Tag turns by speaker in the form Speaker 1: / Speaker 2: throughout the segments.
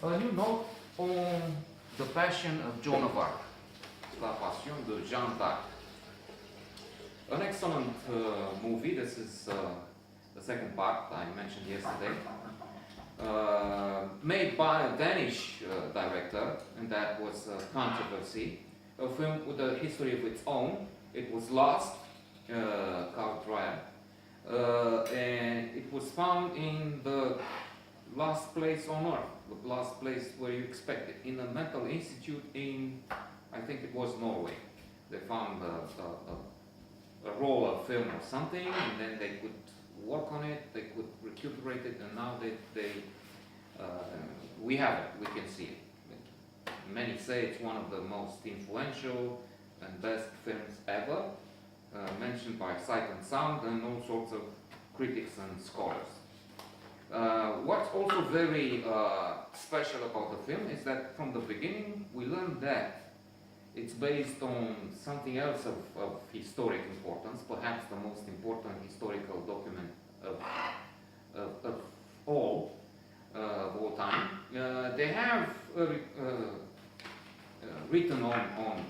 Speaker 1: A new note on the Passion of Joan of Arc, La Passion de Jeanne d'Arc. An excellent movie. This is the second part I mentioned yesterday. Made by a Danish director, and that was a controversy. A film with a history of its own. It was lost, called Dreyer. And it was found in the last place on earth, the last place where you expect it, in a mental institute in, I think it was Norway. They found a roll of film or something, and then they could work on it, they could recuperate it, and now we have it, we can see it. Many say it's one of the most influential and best films ever, mentioned by Sight and Sound and all sorts of critics and scholars. What's also very special about the film is that from the beginning we learned that it's based on something else of historic importance, perhaps the most important historical document of all time. They have written on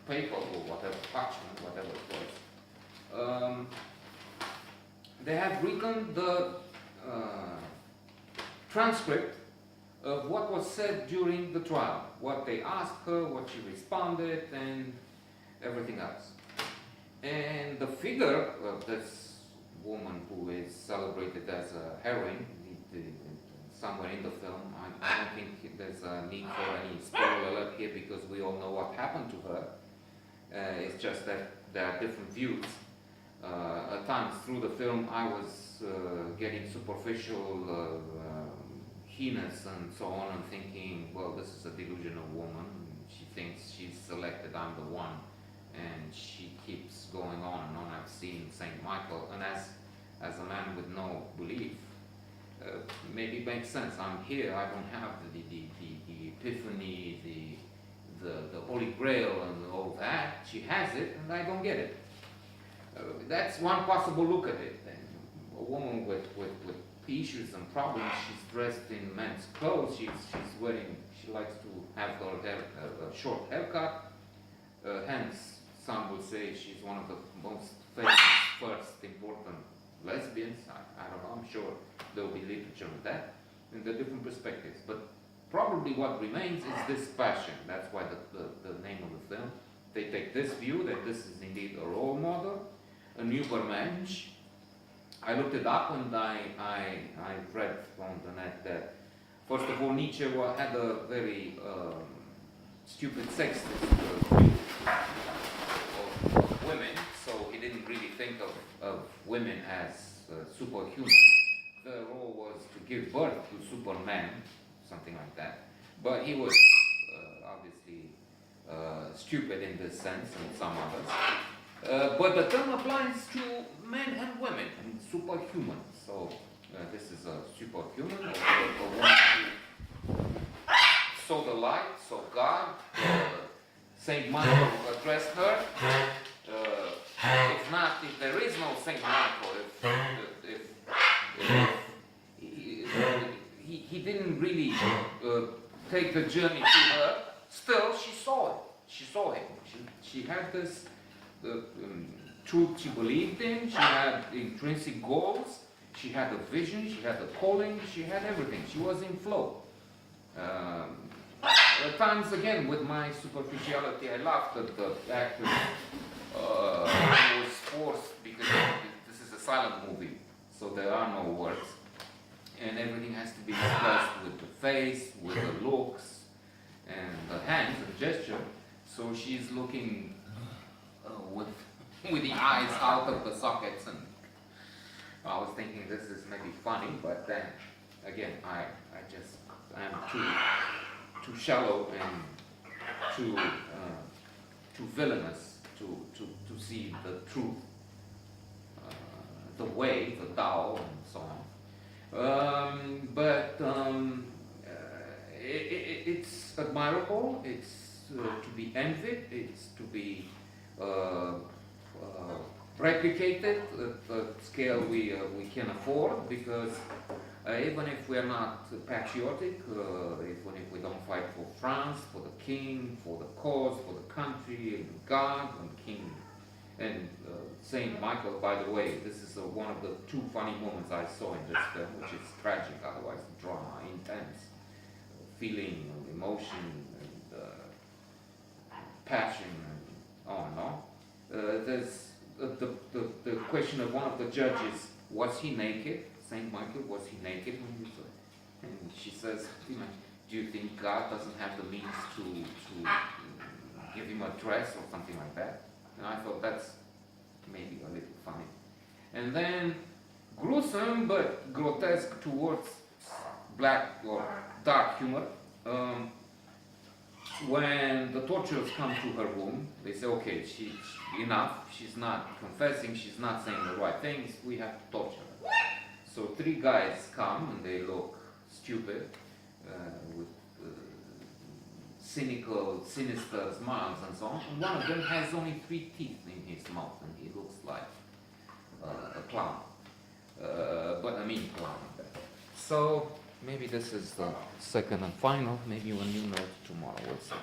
Speaker 1: paper or whatever, parchment, whatever it was. They have written the transcript of what was said during the trial, what they asked her, what she responded, and everything else. And the figure of this woman who is celebrated as a heroine, somewhere in the film, I don't think there's a need for any spoiler alert here because we all know what happened to her. It's just that there are different views. At times through the film I was getting superficial heinous and so on, and thinking, well, this is a delusional woman. She thinks she's selected, I'm the one, and she keeps going on and on. I've seen Saint Michael, and as a man with no belief, maybe it makes sense. I'm here, I don't have the epiphany, the Holy Grail and all that. She has it, and I don't get it. That's one possible look at it. And a woman with issues and problems, she's dressed in men's clothes, she likes to have her hair, a short haircut, hence some would say she's one of the most famous, first important lesbians. I don't know, I'm sure there will be literature on that, in the different perspectives. But probably what remains is this passion. That's why the name of the film. They take this view that this is indeed a role model, a Übermensch. I looked it up and I read on the net that, first of all, Nietzsche had a very stupid sexist view of women, so he didn't really think of women as superhuman. The role was to give birth to supermen, something like that. But he was obviously stupid in this sense and some others. But the term applies to men and women, and superhuman. So this is a superhuman, or one who saw the light, saw God. Saint Michael addressed her. If there is no Saint Michael, he didn't really take the journey to her, still she saw it. She saw him. She had this truth she believed in, she had intrinsic goals, she had a vision, she had a calling, she had everything. She was in flow. At times, again, with my superficiality, I laughed at the actor who was forced, because this is a silent movie, so there are no words, and everything has to be expressed with the face, with the looks, and the hands, the gesture. So she's looking with the eyes out of the sockets, and I was thinking this is maybe funny, but then again I am too shallow and too villainous to see the truth, the way, the Tao, and so on. It's admirable. It's to be envied. It's to be replicated at the scale we can afford, because Even if we are not patriotic, even if we don't fight for France, for the king, for the cause, for the country, and God, and King, and Saint Michael, by the way, this is one of the two funny moments I saw in this film, which is tragic, otherwise drama, intense, feeling, emotion, and passion, and on and on. There's the question of one of the judges, was he naked? Saint Michael, was he naked when he saw it? And she says, do you think God doesn't have the means to give him a dress or something like that? And I thought that's maybe a little funny. And then gruesome but grotesque towards black or dark humor. When the torturers come to her room, they say, okay, enough, she's not confessing, she's not saying the right things, we have to torture her. So 3 guys come and they look stupid, with cynical, sinister smiles and so on. And one of them has only 3 teeth in his mouth and he looks like a clown. But I mean clown. So maybe this is the second and final. Maybe when you know tomorrow, we'll see.